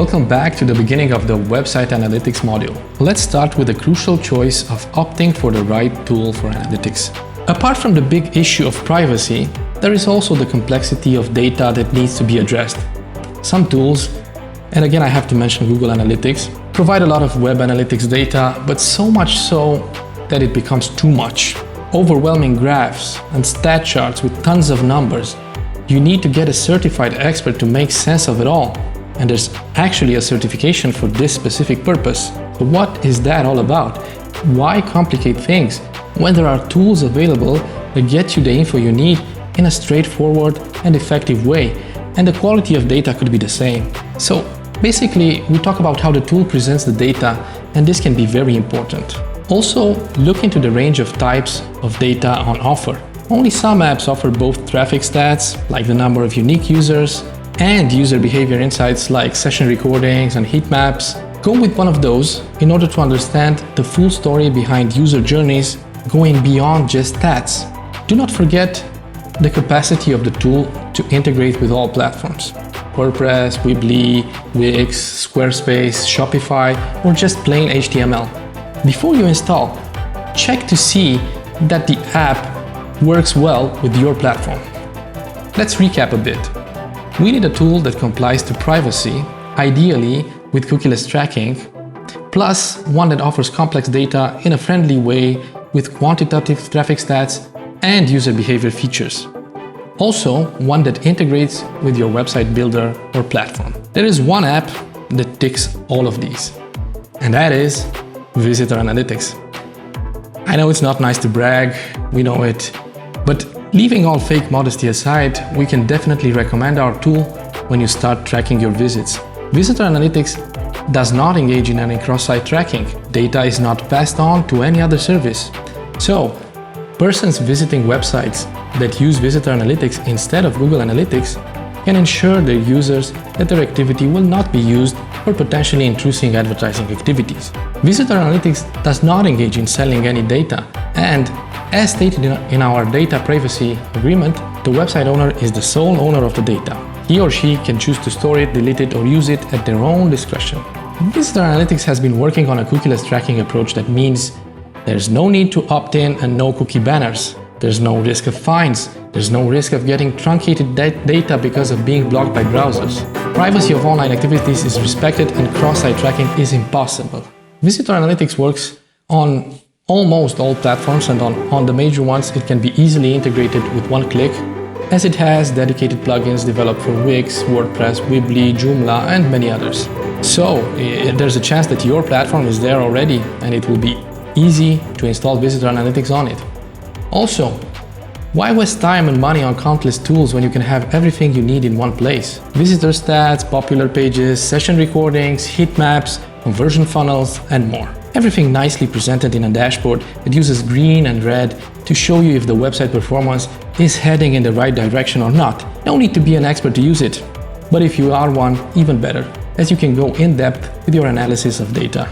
Welcome back to the beginning of the website analytics module. Let's start with the crucial choice of opting for the right tool for analytics. Apart from the big issue of privacy, there is also the complexity of data that needs to be addressed. Some tools, and again I have to mention Google Analytics, provide a lot of web analytics data, but so much so that it becomes too much. Overwhelming graphs and stat charts with tons of numbers. You need to get a certified expert to make sense of it all. And there's actually a certification for this specific purpose. So what is that all about? Why complicate things when there are tools available that get you the info you need in a straightforward and effective way, and the quality of data could be the same. So basically, we talk about how the tool presents the data, and this can be very important. Also, look into the range of types of data on offer. Only some apps offer both traffic stats, like the number of unique users, and user behavior insights like session recordings and heat maps. Go with one of those in order to understand the full story behind user journeys going beyond just stats. Do not forget the capacity of the tool to integrate with all platforms. WordPress, Weebly, Wix, Squarespace, Shopify, or just plain HTML. Before you install, check to see that the app works well with your platform. Let's recap a bit. We need a tool that complies to privacy, ideally with cookieless tracking, plus one that offers complex data in a friendly way with quantitative traffic stats and user behavior features. Also, one that integrates with your website builder or platform. There is one app that ticks all of these, and that is Visitor Analytics. I know it's not nice to brag, we know it, but leaving all fake modesty aside, we can definitely recommend our tool when you start tracking your visits. Visitor Analytics does not engage in any cross-site tracking. Data is not passed on to any other service. So, persons visiting websites that use Visitor Analytics instead of Google Analytics can ensure their users that their activity will not be used for potentially intrusive advertising activities. Visitor Analytics does not engage in selling any data, and as stated in our data privacy agreement, the website owner is the sole owner of the data. He or she can choose to store it, delete it, or use it at their own discretion. Visitor Analytics has been working on a cookieless tracking approach that means there's no need to opt in and no cookie banners. There's no risk of fines. There's no risk of getting truncated data because of being blocked by browsers. Privacy of online activities is respected and cross-site tracking is impossible. Visitor Analytics works on almost all platforms, and on the major ones it can be easily integrated with one click, as it has dedicated plugins developed for Wix, WordPress, Weebly, Joomla, and many others. So there's a chance that your platform is there already, and it will be easy to install Visitor Analytics on it. Also, why waste time and money on countless tools when you can have everything you need in one place? Visitor stats, popular pages, session recordings, heat maps, conversion funnels, and more. Everything nicely presented in a dashboard that uses green and red to show you if the website performance is heading in the right direction or not. No need to be an expert to use it. But if you are one, even better, as you can go in depth with your analysis of data.